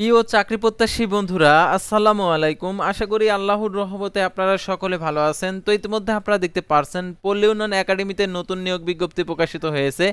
প্রিয় চাকরি প্রত্যাশী বন্ধুরা, আসসালামু আলাইকুম। আশা করি আল্লাহর রহমতে আপনারা সকলে ভালো আছেন। তো ইতিমধ্যে আপনারা দেখতে পারছেন পল্লী উন্নয়ন একাডেমিতে নতুন নিয়োগ বিজ্ঞপ্তি প্রকাশিত হয়েছে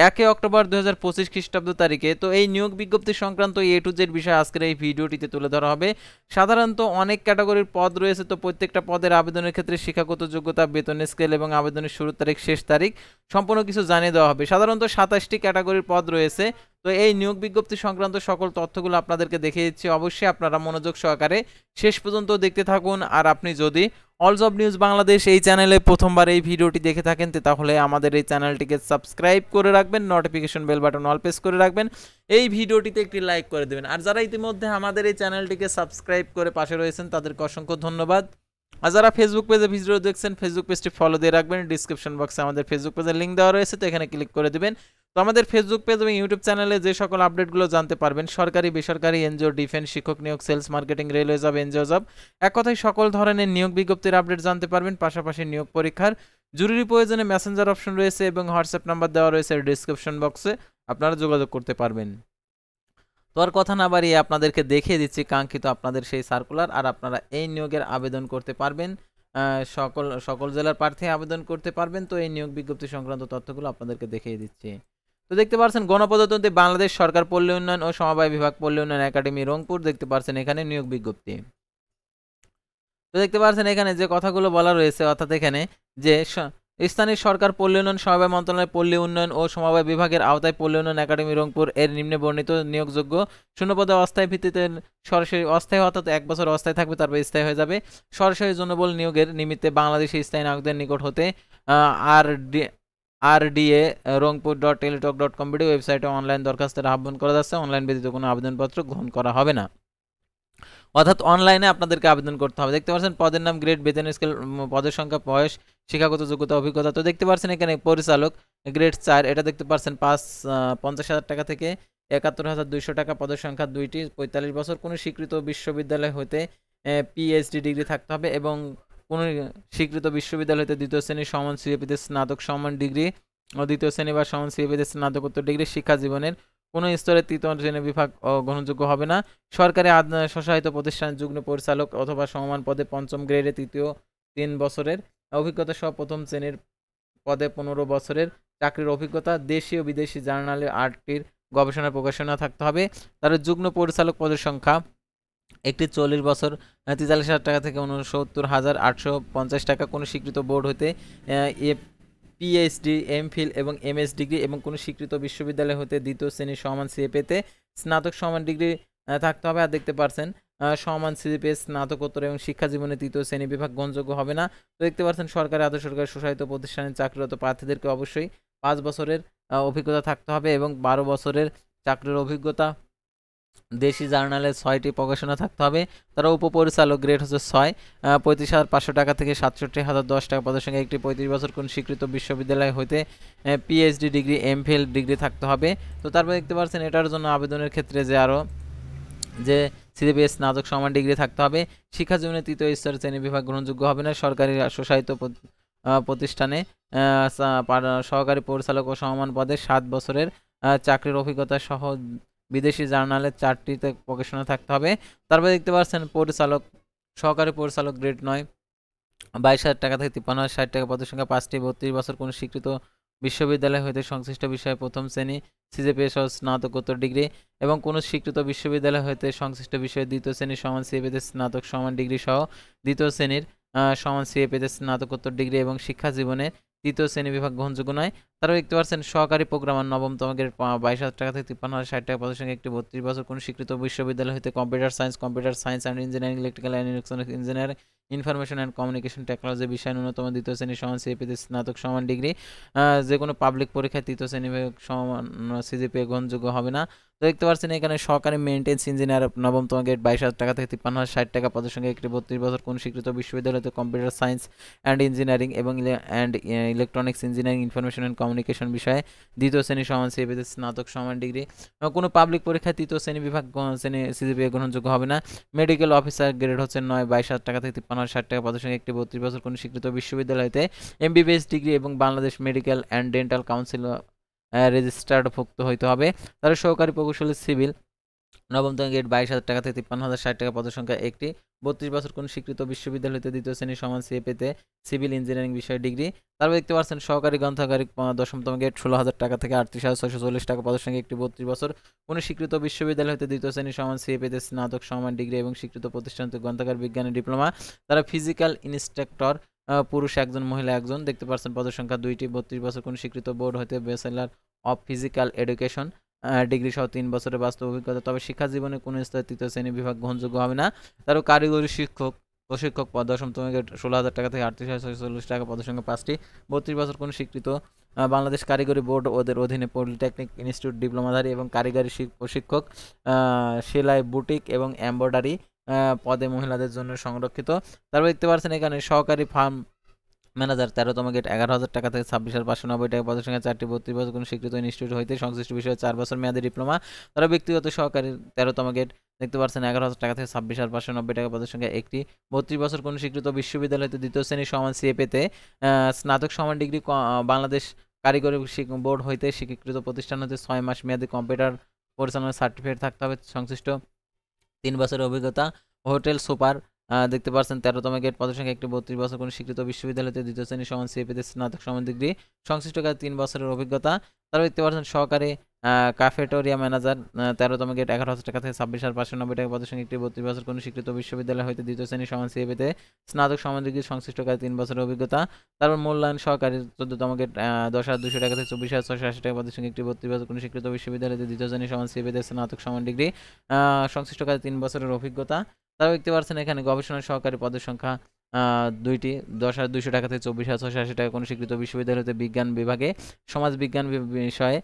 1 অক্টোবর 2025 খ্রিস্টাব্দ তারিখে। তো এই নিয়োগ বিজ্ঞপ্তি সংক্রান্ত এ টু জেড বিষয় আজকের এই ভিডিওটিতে তুলে ধরা হবে। সাধারণত অনেক ক্যাটাগরির পদ রয়েছে, তো প্রত্যেকটা পদের আবেদনের ক্ষেত্রে শিক্ষাগত যোগ্যতা, বেতন স্কেল এবং আবেদনের শুরুর তারিখ, শেষ তারিখ সম্পূর্ণ কিছু জানিয়ে দেওয়া হবে। সাধারণত 27টি ক্যাটাগরির পদ রয়েছে। তো এই নিয়োগ বিজ্ঞপ্তি সংক্রান্ত সকল তথ্যগুলো আপনাদেরকে দেখিয়ে দিচ্ছি। অবশ্যই আপনারা মনোযোগ সহকারে শেষ পর্যন্ত দেখতে থাকুন। আর আপনি যদি অল জব নিউজ বাংলাদেশ এই চ্যানেলে প্রথমবার এই ভিডিওটি দেখে থাকেন, তাহলে আমাদের এই চ্যানেলটিকে সাবস্ক্রাইব করে রাখবেন, notification bell button all press করে রাখবেন, এই ভিডিওটিতে একটি লাইক করে দেবেন। আর যারা ইতিমধ্যে আমাদের এই চ্যানেলটিকে সাবস্ক্রাইব করে পাশে রয়েছেন তাদেরকে অসংখ্য ধন্যবাদ। আর যারা ফেসবুক পেজে ভিডিও দেখছেন, ফেসবুক পেজটি ফলো দিয়ে রাখবেন। ডিসক্রিপশন বক্সে আমাদের ফেসবুক পেজের লিঙ্ক দেওয়া রয়েছে, তো এখানে ক্লিক করে দিবেন। তো আমাদের ফেসবুক পেজ এবং ইউটিউব চ্যানেলে যে সকল আপডেটগুলো জানতে পারবেন, সরকারি, বেসরকারি, এনজিও, ডিফেন্স, শিক্ষক নিয়োগ, sales, marketing, railway job, NGO job, এক কথায় সকল ধরনের নিয়োগ বিজ্ঞপ্তির আপডেট জানতে পারবেন। পাশাপাশি নিয়োগ পরীক্ষার জরুরি প্রয়োজনে মেসেঞ্জার অপশন রয়েছে এবং হোয়াটসঅ্যাপ নাম্বার দেওয়া রয়েছে ডিসক্রিপশন বক্সে, আপনারা যোগাযোগ করতে পারবেন। তো আর কথা না বাড়িয়ে আপনাদেরকে দেখিয়ে দিচ্ছি কাঙ্ক্ষিত আপনাদের সেই সার্কুলার। আর আপনারা এই নিয়োগের আবেদন করতে পারবেন, সকল সকল জেলার প্রার্থী আবেদন করতে পারবেন। তো এই নিয়োগ বিজ্ঞপ্তি সংক্রান্ত তথ্যগুলো আপনাদেরকে দেখিয়ে দিচ্ছি। তো দেখতে পাচ্ছেন গণপ্রজাতন্ত্রী বাংলাদেশ সরকার পল্লী উন্নয়ন ও সমবায় বিভাগ, পল্লী উন্নয়ন একাডেমি, রংপুর। দেখতে পাচ্ছেন এখানে নিয়োগ বিজ্ঞপ্তি। তো দেখতে পাচ্ছেন এখানে যে কথাগুলো বলা রয়েছে, অর্থাৎ এখানে যে স্থানীয় সরকার পল্লী উন্নয়ন সমবায় মন্ত্রণালয় পল্লী উন্নয়ন ও সমবায় বিভাগের আওতায় পল্লী উন্নয়ন একাডেমি রংপুর এর নিম্নে বর্ণিত নিয়োগযোগ্য শূন্যপদে অস্থায়ী ভিত্তিতে সরাসরি অস্থায়ী, অর্থাৎ 1 বছর অস্থায়ী থাকবে, তারপর স্থায়ী হয়ে যাবে। সরাসরি জনবল নিয়োগের নিমিত্তে বাংলাদেশি স্থায়ী নাগরিকদের নিকট হতে RDA rongpur.teletalk.com ওয়েবসাইটে অনলাইন দরখাস্তের আহ্বান করা যাচ্ছে। অনলাইন ব্যতীত কোনো আবেদনপত্র গ্রহণ করা হবে না, অর্থাৎ অনলাইনে আপনাদেরকে আবেদন করতে হবে। দেখতে পাচ্ছেন পদের নাম, গ্রেড, বেতন স্কেল, পদের সংখ্যা, বয়স, শিক্ষাগত যোগ্যতা, অভিজ্ঞতা। তো দেখতে পাচ্ছেন এখানে পরিচালক গ্রেড 4, এটা দেখতে পাচ্ছেন 50,000 টাকা থেকে 71,200 টাকা। পদের সংখ্যা 2টি, 45 বছর। কোনো স্বীকৃত বিশ্ববিদ্যালয় হতে PhD ডিগ্রি থাকতে হবে এবং কোনো স্বীকৃত বিশ্ববিদ্যালয় হতে দ্বিতীয় শ্রেণীর সমান সিএপিতে স্নাতক সমান ডিগ্রি ও দ্বিতীয় শ্রেণী বা সমান সিএপিতে স্নাতকোত্তর ডিগ্রি। শিক্ষা জীবনের কোনো স্তরে তৃতীয় শ্রেণী বিভাগ গ্রহণযোগ্য হবে না। সরকারি স্বশাসিত প্রতিষ্ঠান যুগ্ম পরিচালক অথবা সমমান পদে 5ম গ্রেডে তৃতীয় 3 বছরের অভিজ্ঞতা সহ প্রথম শ্রেণীর পদে 15 বছরের চাকরির অভিজ্ঞতা। দেশীয় বিদেশি জার্নালে 8টির গবেষণা প্রকাশনা থাকতে হবে। তার যুগ্ম পরিচালক পদের সংখ্যা একটি, 40 বছর, 43,000 টাকা থেকে 69,850 টাকা। কোনো স্বীকৃত বোর্ড হতে PhD, এমফিল এবং MS ডিগ্রি এবং কোনো স্বীকৃত বিশ্ববিদ্যালয় হতে দ্বিতীয় শ্রেণীর সমান সিএপিতে স্নাতক সমান ডিগ্রি থাকতে হবে। আর দেখতে পাচ্ছেন সমান সিজিপিএ স্নাতকোত্তর এবং শিক্ষা জীবনে তৃতীয় শ্রেণী বিভাগ গ্রহণযোগ্য হবে না। তো দেখতে পাচ্ছেন সরকারি, আধা সরকারি, স্বশাসিত প্রতিষ্ঠানে চাকরিরত প্রার্থীদেরকে অবশ্যই 5 বছরের অভিজ্ঞতা থাকতে হবে এবং 12 বছরের চাকরির অভিজ্ঞতা। দেশি জার্নালে 6টি প্রকাশনা থাকতে হবে। তারা উপপরিচালক গ্রেড হচ্ছে 6, 35,500 টাকা থেকে 67,010 টাকা। পদের সঙ্গে একটি, 35 বছর, কোন স্বীকৃত বিশ্ববিদ্যালয় হইতে PhD ডিগ্রি, এমফিল ডিগ্রি থাকতে হবে। তো তারপর দেখতে পাচ্ছেন এটার জন্য আবেদনের ক্ষেত্রে যে সিজিপিএ স্নাতক সমান ডিগ্রি থাকতে হবে। শিক্ষা জীবনে তৃতীয় স্তরের শ্রেণী বিভাগ গ্রহণযোগ্য হবে না। সরকারি স্বশাসিত প্রতিষ্ঠানে সহকারী পরিচালক ও সমমান পদে 7 বছরের চাকরির অভিজ্ঞতা সহ বিদেশি জার্নালে 4টিতে প্রকাশনা থাকতে হবে। তারপরে দেখতে পাচ্ছেন পরিচালক, সহকারী পরিচালক গ্রেড 9, 22,000 টাকা থেকে 53,060 টাকা। পদের সংখ্যা 5টি, 32 বছর, কোনো স্বীকৃত বিশ্ববিদ্যালয় হইতে সংশ্লিষ্ট বিষয়ে প্রথম শ্রেণী সিজিপিএ সহ স্নাতকোত্তর ডিগ্রি এবং কোনো স্বীকৃত বিশ্ববিদ্যালয় হইতে সংশ্লিষ্ট বিষয়ে দ্বিতীয় শ্রেণীর সমান সিএপিতে স্নাতক সমান ডিগ্রি সহ দ্বিতীয় শ্রেণীর সমান সিএপিতে স্নাতকোত্তর ডিগ্রি এবং শিক্ষা জীবনে তৃতীয় শ্রেণী বিভাগ গ্রহণযোগ্য নয়। তারা দেখতে পাচ্ছেন সহকারী প্রোগ্রামার নবমতম গ্রেড 22,000 টাকা থেকে 53,060 টাকা। পদের সঙ্গে একটি, 32 বছর, কোনো স্বীকৃত বিশ্ববিদ্যালয় হতে computer science and engineering, electrical and electronic engineering, information and communication technology বিষয়ে ন্যূনতম দ্বিতীয় শ্রেণীর সমান সিএপিতে স্নাতক সমান ডিগ্রি। যে কোনো পাবলিক পরীক্ষায় তৃতীয় শ্রেণী সমান সিজিপিএ গ্রহণযোগ্য হবে না। তো দেখতে পাচ্ছেন এখানে সহকারী মেইনটেন্স ইঞ্জিনিয়ার নবমতম গ্রেড 22,000 টাকা থেকে 53,060 টাকা। পদের সঙ্গে একটি, 32 বছর, কোন স্বীকৃত বিশ্ববিদ্যালয়তে কম্পিউটার সায়েন্স অ্যান্ড ইঞ্জিনিয়ারিং এবং electronics engineering, information and communication বিষয়ে দ্বিতীয় শ্রেণী সমান সিজিপিএ স্নাতক সমান ডিগ্রি। কোনো পাবলিক পরীক্ষায় তৃতীয় শ্রেণী বিভাগ সিজিপিএ গ্রহণযোগ্য হবে না। মেডিকেল অফিসার গ্রেড হচ্ছে 9, 22,000 টাকা থেকে 53,060 টাকা। পদের সঙ্গে একটি, 32 বছর, কোনো স্বীকৃত বিশ্ববিদ্যালয়তে MBBS ডিগ্রি এবং Bangladesh medical and dental council registered ভুক্ত হইতে হবে। তারা সহকারী প্রকৌশলী সিভিল নবমতম গ্রেড 22,000 টাকা থেকে 53,060 টাকা, পদের সংখ্যা একটি। 32 বছর কোন স্বীকৃত বিশ্ববিদ্যালয় হতে দ্বিতীয় শ্রেণী সমান সিএ পেতে সিভিল ইঞ্জিনিয়ারিং বিষয়ে ডিগ্রি। তারপর দেখতে পাচ্ছেন সহকারী গ্রন্থাগারিক 10তম গ্রেড 16,000 টাকা থেকে 38,640 টাকা, পদের সংখ্যা একটি। 32 বছর কোন স্বীকৃত বিশ্ববিদ্যালয় হতে দ্বিতীয় শ্রেণী সমান সিএ পেতে স্নাতক সমান ডিগ্রি এবং স্বীকৃত প্রতিষ্ঠান হতে গ্রন্থাগার বিজ্ঞানের ডিপ্লোমা। তারা ফিজিক্যাল ইনস্ট্রাক্টর, পুরুষ একজন মহিলা একজন, দেখতে পাচ্ছেন পদের সংখ্যা দুইটি। 32 বছর কোন স্বীকৃত বোর্ড হতে bachelor of physical education degree সহ 3 বছরের বাস্তব অভিজ্ঞতা। তবে শিক্ষা জীবনে কোনো স্তরে তৃতীয় শ্রেণী বিভাগ গ্রহণযোগ্য হবে না। তারও কারিগরি শিক্ষক প্রশিক্ষক পদ 10তম গ্রেড 16,000 টাকা থেকে 38,640 টাকা, পদের সংখ্যা 5টি। 32 বছর কোন স্বীকৃত বাংলাদেশ কারিগরি বোর্ড ওদের অধীনে পলিটেকনিক ইনস্টিটিউট ডিপ্লোমাধারী এবং কারিগরি প্রশিক্ষক সেলাই বুটিক এবং এমব্রয়ডারি পদে মহিলাদের জন্য সংরক্ষিত। তারপর দেখতে পাচ্ছেন এখানে সহকারী ফার্ম ম্যানেজার 13তম গ্রেড 11,000 টাকা থেকে 26,590 টাকা, পদের সংখ্যা 4টি। 32 বছর কোন স্বীকৃত ইনস্টিটিউট হইতে সংশ্লিষ্ট বিষয়ে 4 বছর মেয়াদী ডিপ্লোমা। তারা ব্যক্তিগত সহকারী 13তম গ্রেড দেখতে পাচ্ছেন 11,000 টাকা থেকে 26,590 টাকা, পদের সংখ্যা একটি। 32 বছর কোন স্বীকৃত বিশ্ববিদ্যালয় হতে দ্বিতীয় শ্রেণী সমান সিএ পেতে স্নাতক সমান ডিগ্রি বাংলাদেশ কারিগরি বোর্ড হইতে স্বীকৃত প্রতিষ্ঠান হতে 6 মাস মেয়াদী কম্পিউটার পরিচালনার সার্টিফিকেট থাকতে হবে, সংশ্লিষ্ট 3 বছরের অভিজ্ঞতা। হোটেল সুপার দেখতে পাচ্ছেন 13তম গ্রেড, পদের সংখ্যা একটি। 32 বছর কোন স্বীকৃত বিশ্ববিদ্যালয়তে দ্বিতীয় শ্রেণী সমান সিএ পেতে স্নাতক সমান ডিগ্রি, সংশ্লিষ্ট কাজে 3 বছরের অভিজ্ঞতা। তারপর দেখতে পাচ্ছেন সহকারী ক্যাফেটেরিয়া ম্যানেজার 13তম গ্রেড 11,000 টাকা থেকে 26,590 টাকা, পদের সংখ্যা একটি। 32 বছর কোন স্বীকৃত বিশ্ববিদ্যালয় হইতে দ্বিতীয় শ্রেণী সমান সিএ পেতে স্নাতক সমান ডিগ্রি, সংশ্লিষ্ট কাজে 3 বছরের অভিজ্ঞতা। তারপর মূল্যায়ন সহকারী 14তম গ্রেড 10,200 টাকা থেকে 24,680 টাকা, পদের সংখ্যা একটি। 32 বছর কোন স্বীকৃত বিশ্ববিদ্যালয়তে দ্বিতীয় শ্রেণী সমান সিএ পেতে স্নাতক সমান ডিগ্রি, সংশ্লিষ্ট কাজে 3 বছরের অভিজ্ঞতা। তারপর দেখতে পাচ্ছেন এখানে গবেষণা সহকারী পদের সংখ্যা দুইটি। 10,200 টাকা থেকে 24,680 টাকা, কোন স্বীকৃত বিশ্ববিদ্যালয় হতে বিজ্ঞান বিভাগে সমাজ বিজ্ঞান বিষয়ে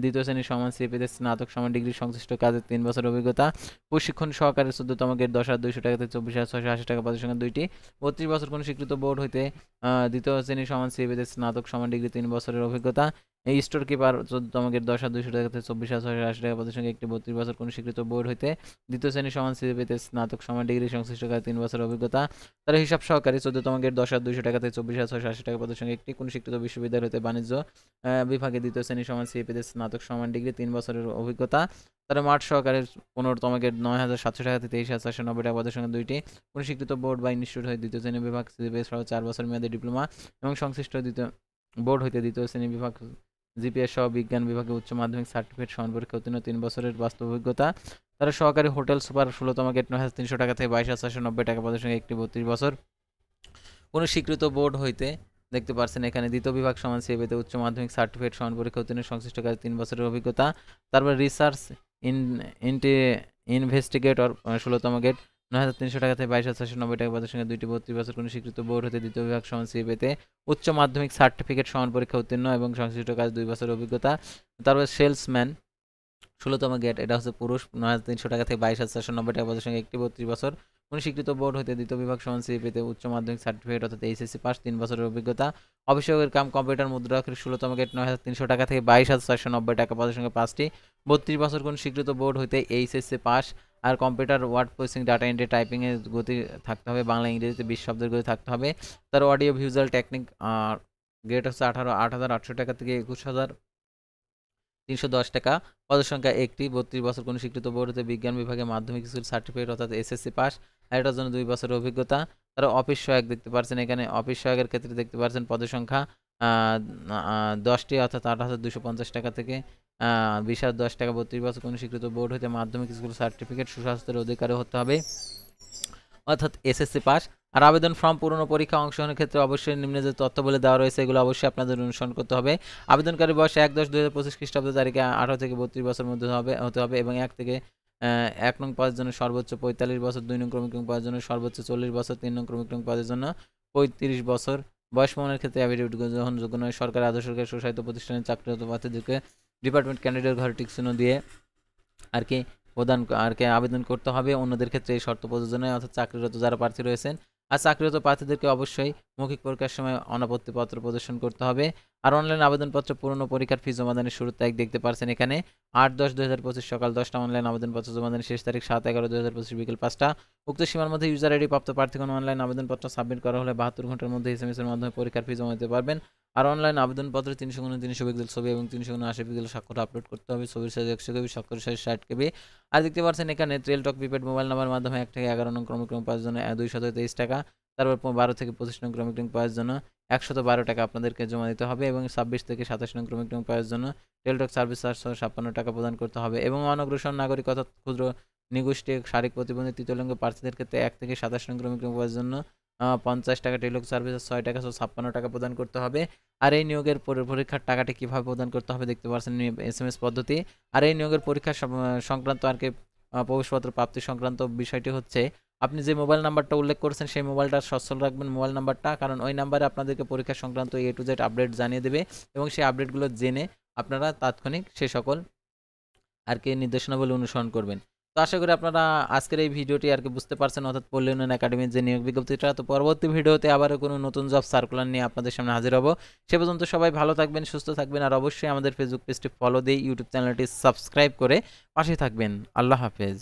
দ্বিতীয় শ্রেণী সমান সিএ পেতে স্নাতক সমান ডিগ্রি, সংশ্লিষ্ট কাজের 3 বছর অভিজ্ঞতা। প্রশিক্ষণ সহকারী 14তম গ্রেড 10,200 টাকা থেকে 24,680 টাকা, পদের সংখ্যা দুইটি। 32 বছর কোন স্বীকৃত বোর্ড হইতে দ্বিতীয় শ্রেণী সমান সিএ পেতে স্নাতক সমান ডিগ্রি, 3 বছরের অভিজ্ঞতা। এই স্টোর কিপার 14তম গ্রেড 10,200 টাকা থেকে 24,680 টাকা, পদের সংখ্যা একটি। 32 বছর কোন স্বীকৃত বোর্ড হইতে দ্বিতীয় শ্রেণী সমান সিএ পেতে স্নাতক সমান ডিগ্রি, সংশ্লিষ্ট কাজে 3 বছরের অভিজ্ঞতা। তারা হিসাব সহকারী 14তম গ্রেড 10,200 টাকা থেকে 24,680 টাকা, পদের সংখ্যা একটি। কোন স্বীকৃত বিশ্ববিদ্যালয় হতে বাণিজ্য বিভাগে দ্বিতীয় শ্রেণী সমান সিএ পেতে স্নাতক সমান ডিগ্রি, 3 বছরের অভিজ্ঞতা। তারা মাঠ সহকারীর 15তম গ্রেড 9,700 টাকা থেকে 23,490 টাকা, পদের সংখ্যা দুইটি। কোন স্বীকৃত বোর্ড বা ইনস্টিটিউট হয়ে দ্বিতীয় শ্রেণী বিভাগ সিএ সহ 4 বছর মেয়াদী ডিপ্লোমা এবং সংশ্লিষ্ট দ্বিতীয় বোর্ড হইতে দ্বিতীয় শ্রেণী বিভাগ জিপিএস সহ বিজ্ঞান বিভাগে উচ্চ মাধ্যমিক সার্টিফিকেট সমান পরীক্ষা উত্তীর্ণ, 3 বছরের বাস্তব অভিজ্ঞতা। তারা সহকারী হোটেল সুপার 16তম গ্রেড 9,300 টাকা থেকে 22,490 টাকা, পদের সংখ্যা একটি। 32 বছর কোন স্বীকৃত বোর্ড হইতে দেখতে পাচ্ছেন এখানে দ্বিতীয় বিভাগ সমান সিএ পেতে উচ্চ মাধ্যমিক সার্টিফিকেট সমান পরীক্ষা উত্তীর্ণ, সংশ্লিষ্ট কাজে 3 বছরের অভিজ্ঞতা। তারপর রিসার্চ ইনভেস্টিগেটর 16তম গ্রেড 9,300 টাকা থেকে 22,490 টাকা, পদের সংখ্যা দুইটি। 32 বছর কোন স্বীকৃত বোর্ড হতে দ্বিতীয় বিভাগ সমান সিএ পেতে উচ্চ মাধ্যমিক সার্টিফিকেট সমান পরীক্ষা উত্তীর্ণ এবং সংশ্লিষ্ট কাজ 2 বছরের অভিজ্ঞতা। তারপর সেলসম্যান 16তম গ্রেড, এটা হচ্ছে পুরুষ 9,300 টাকা থেকে 22,490 টাকা, পদের সংখ্যা একটি। 32 বছর কোন স্বীকৃত বোর্ড হতে দ্বিতীয় বিভাগ সমান সিএ পেতে উচ্চ মাধ্যমিক সার্টিফিকেট অর্থাৎ এইচএসসি পাস, 3 বছরের অভিজ্ঞতা। অফিসের কাম কম্পিউটার মুদ্রাক্ষর 16তম গ্রেড 9,300 টাকা থেকে 22,490 টাকা, পদের সংখ্যা 5টি। 32 বছর কোন স্বীকৃত বোর্ড হইতে এইচএসসি পাস আর computer word processing data entry typing এর গতি থাকতে হবে, বাংলা ইংরেজিতে 20 শব্দের গতি থাকতে হবে। তার অডিও ভিজুয়াল টেকনিক গ্রেড হচ্ছে 8,800 টাকা থেকে 21,310 টাকা, পদের সংখ্যা একটি। 32 বছর কোন স্বীকৃত বোর্ড হতে বিজ্ঞান বিভাগে মাধ্যমিক স্কুল সার্টিফিকেট অর্থাৎ এসএসসি পাস আর এটার জন্য 2 বছরের অভিজ্ঞতা। তারা অফিস সহায়ক দেখতে পাচ্ছেন এখানে, অফিস সহায়কের ক্ষেত্রে দেখতে পাচ্ছেন পদের সংখ্যা 10টি অর্থাৎ 8,250 টাকা থেকে 20,010 টাকা। 32 বছর কোন স্বীকৃত বোর্ড হতে মাধ্যমিক স্কুল সার্টিফিকেট সুস্বাস্থ্যের অধিকারী হতে হবে অর্থাৎ এসএসসি পাস। আর আবেদন ফর্ম পূরণ ও পরীক্ষা অংশগ্রহণের ক্ষেত্রে অবশ্যই নিম্নে যে তথ্যগুলো দেওয়া রয়েছে এগুলো অবশ্যই আপনাদের অনুসরণ করতে হবে। আবেদনকারী বয়স 1/10/2025 খ্রিস্টাব্দ তারিখে 18 থেকে 32 বছর মধ্যে হতে হবে এবং 1 থেকে 1 নং পদের জন্য সর্বোচ্চ 45 বছর, 2 নং ক্রমিক নং পদের জন্য সর্বোচ্চ 40 বছর, 3 নং ক্রমিক নং পদের জন্য 35 বছর। বয়স প্রমাণের ক্ষেত্রে অ্যাফিডেভিট গ্রহণযোগ্য নয়। সরকার আদর্শ সরকারি স্বশাসিত প্রতিষ্ঠানে চাকরিরত প্রার্থীদেরকে ডিপার্টমেন্ট ক্যান্ডিডেট ঘরে টিক চিহ্ন দিয়ে আর কি আবেদন করতে হবে। অন্যদের ক্ষেত্রে এই শর্ত প্রযোজ্য নয়, অর্থাৎ চাকরিরত যারা প্রার্থী রয়েছেন আর চাকরিরত প্রার্থীদেরকে অবশ্যই মৌখিক পরীক্ষার সময় অনাপত্তিপত্র প্রদর্শন করতে হবে। আর অনলাইন আবেদনপত্র পূরণ ও পরীক্ষার ফি জমাদানের শুরুর তারিখ দেখতে পাচ্ছেন এখানে 8/10/2025 সকাল 10টা, অনলাইন আবেদনপত্র জমাদানের শেষ তারিখ 7/11/2025 বিকেল 5টা। উক্ত সীমার মধ্যে ইউজার আইডি প্রাপ্ত প্রার্থীগণ অনলাইন আবেদনপত্র সাবমিট করা হলে 72 ঘন্টার মধ্যে এসএমএস এর মাধ্যমে পরীক্ষার ফি জমা দিতে পারবেন। আর অনলাইন আবেদনপত্রে 300x300 পিক্সেল ছবি এবং 300x80 পিক্সেল স্বাক্ষর আপলোড করতে হবে। ছবির সাইজ 100 কেবি, স্বাক্ষরের সাইজ 60 কেবি। আর দেখতে পাচ্ছেন এখানে টেলটক প্রিপেড মোবাইল নাম্বার মাধ্যমে 1 থেকে 11 নং ক্রমিক পাওয়ার জন্য 223 টাকা, তারপর 12 থেকে 25 নং ক্রমিক পাওয়ার জন্য 112 টাকা আপনাদেরকে জমা দিতে হবে এবং 26 থেকে 27 নং ক্রমিক পাওয়ার জন্য টেলটক সার্ভিস চার্জ 56 টাকা প্রদান করতে হবে। এবং অনগ্রসর নাগরিক অর্থাৎ ক্ষুদ্র নিগোষ্ঠী, শারীরিক প্রতিবন্ধী, তৃতীয় লিঙ্গ প্রার্থীদের ক্ষেত্রে 1 থেকে 27 নং ক্রমিক পাওয়ার জন্য 50 টাকা, টেলটক সার্ভিস 6 টাকা, 56 টাকা প্রদান করতে হবে। আর এই নিয়োগের পরীক্ষার টাকাটি কীভাবে প্রদান করতে হবে দেখতে পাচ্ছেন SMS পদ্ধতি। আর এই নিয়োগের পরীক্ষা সংক্রান্ত আর কি প্রবেশপত্র প্রাপ্তি সংক্রান্ত বিষয়টি হচ্ছে, আপনি যে মোবাইল নাম্বারটা উল্লেখ করেছেন সেই মোবাইলটা সচ্ছল রাখবেন মোবাইল নাম্বারটা, কারণ ওই নাম্বারে আপনাদেরকে পরীক্ষা সংক্রান্ত A to Z আপডেট জানিয়ে দেবে এবং সেই আপডেটগুলো জেনে আপনারা তাৎক্ষণিক সে সকল আর কি নির্দেশনাবলী অনুসরণ করবেন। তো আশা করি আপনারা আজকের এই ভিডিওটি আর কি বুঝতে পারছেন, অর্থাৎ পল্লী উন্নয়ন একাডেমির যে নিয়োগ বিজ্ঞপ্তিটা। তো পরবর্তী ভিডিওতে আবারও কোনো নতুন জব সার্কুলার নিয়ে আপনাদের সামনে হাজির হব। সে পর্যন্ত সবাই ভালো থাকবেন, সুস্থ থাকবেন, আর অবশ্যই আমাদের ফেসবুক পেজটি ফলো দিয়ে ইউটিউব চ্যানেলটি সাবস্ক্রাইব করে পাশে থাকবেন। আল্লাহ হাফেজ।